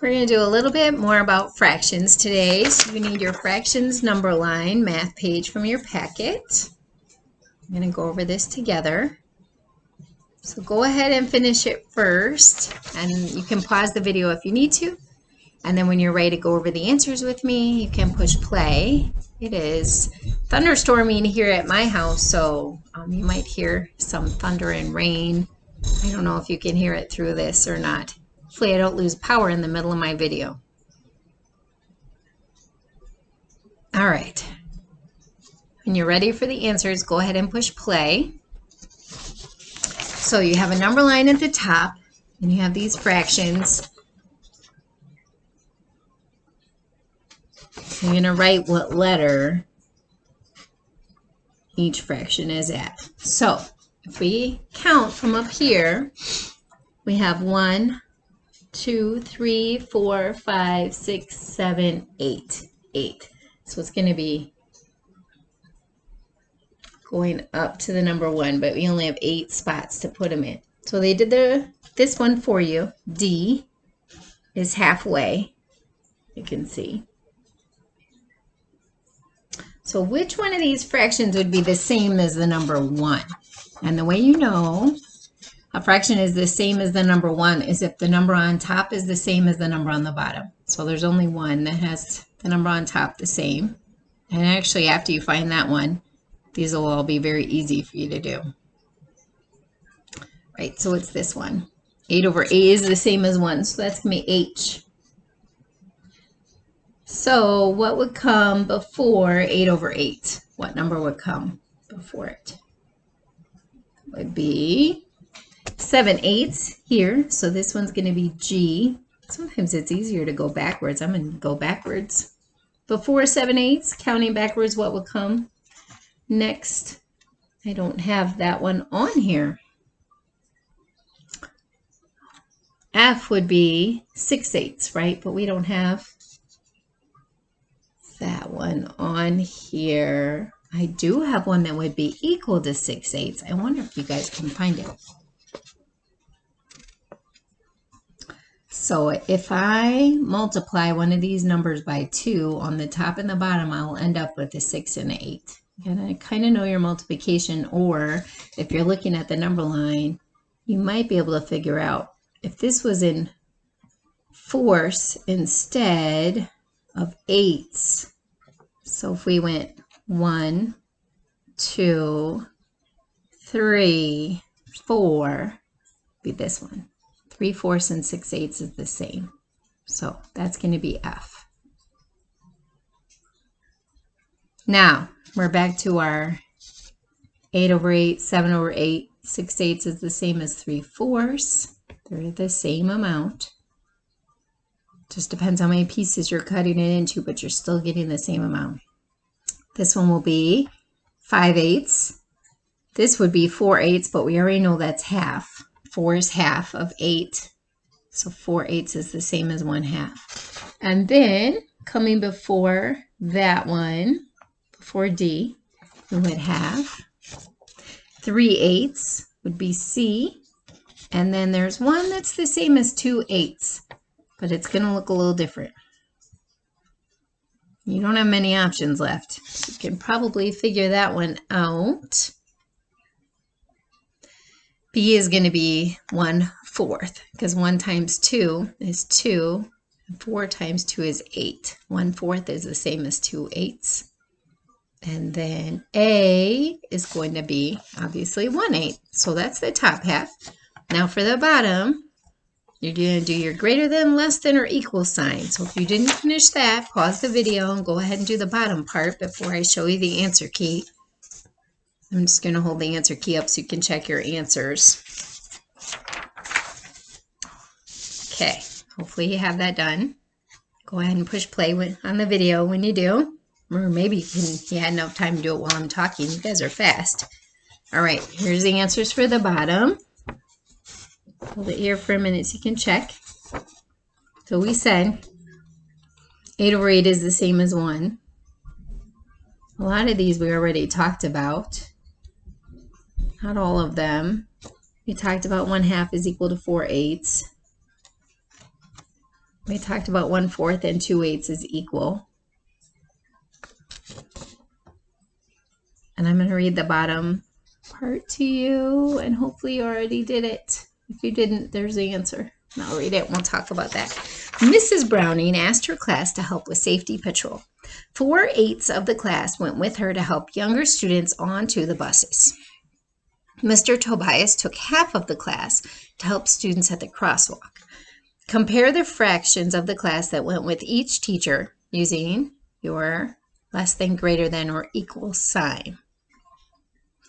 We're going to do a little bit more about fractions today. So you need your fractions number line math page from your packet. I'm going to go over this together. So go ahead and finish it first, and you can pause the video if you need to. And then when you're ready to go over the answers with me, you can push play. It is thunderstorming here at my house, so you might hear some thunder and rain. I don't know if you can hear it through this or not. Hopefully I don't lose power in the middle of my video. All right. When you're ready for the answers, go ahead and push play. So you have a number line at the top, and you have these fractions. You're going to write what letter each fraction is at. So if we count from up here, we have 1, 2, 3, 4, 5, 6, 7, 8. 8. So it's going to be going up to the number 1, but we only have 8 spots to put them in. So they did this one for you. D is halfway, you can see. So which one of these fractions would be the same as the number 1? And the way you know a fraction is the same as the number 1 is if the number on top is the same as the number on the bottom. So there's only one that has the number on top the same. And actually, after you find that one, these will all be very easy for you to do. Right, so it's this one. 8 over 8 is the same as 1, so that's going to be H. So what would come before 8 over 8? What number would come before it? It would be 7/8 here, so this one's going to be G. Sometimes it's easier to go backwards. I'm going to go backwards. Before 7/8, counting backwards, what would come next? I don't have that one on here. F would be 6/8, right? But we don't have that one on here. I do have one that would be equal to 6/8. I wonder if you guys can find it. So if I multiply one of these numbers by 2 on the top and the bottom, I'll end up with a 6 and an 8. You gotta kind of know your multiplication, or if you're looking at the number line, you might be able to figure out if this was in fourths instead of eighths. So if we went 1, 2, 3, 4, be this one. 3/4 and 6/8 is the same. So that's going to be F. Now we're back to our 8 over 8, 7 over 8. 6/8 is the same as 3/4. They're the same amount. Just depends how many pieces you're cutting it into, but you're still getting the same amount. This one will be 5/8. This would be 4/8, but we already know that's half. 4 is half of 8. So 4/8 is the same as 1/2. And then coming before that one, before D, we would have 3/8 would be C. And then there's one that's the same as 2/8, but it's going to look a little different. You don't have many options left. You can probably figure that one out. B is going to be 1/4, because 1 times 2 is 2, and 4 times 2 is 8. 1/4 is the same as 2/8. And then A is going to be, obviously, 1/8. So that's the top half. Now for the bottom, you're going to do your greater than, less than, or equal sign. So if you didn't finish that, pause the video and go ahead and do the bottom part before I show you the answer key. I'm just going to hold the answer key up so you can check your answers. Okay, hopefully you have that done. Go ahead and push play on the video when you do. Or maybe you had enough time to do it while I'm talking. You guys are fast. All right, here's the answers for the bottom. Hold it here for a minute so you can check. So we said 8 over 8 is the same as 1. A lot of these we already talked about. Not all of them. We talked about 1/2 is equal to 4/8. We talked about 1/4 and 2/8 is equal. And I'm going to read the bottom part to you, and hopefully you already did it. If you didn't, there's the answer. And I'll read it and we'll talk about that. Mrs. Browning asked her class to help with safety patrol. 4/8 of the class went with her to help younger students onto the buses. Mr. Tobias took half of the class to help students at the crosswalk. Compare the fractions of the class that went with each teacher using your less than, greater than, or equal sign.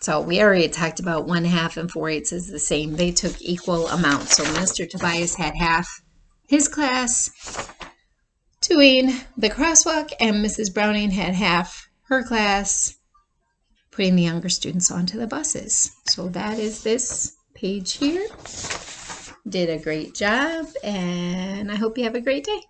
So we already talked about 1/2 and 4/8 is the same. They took equal amounts. So Mr. Tobias had half his class doing the crosswalk, and Mrs. Browning had half her class putting the younger students onto the buses. So that is this page here. Did a great job, and I hope you have a great day.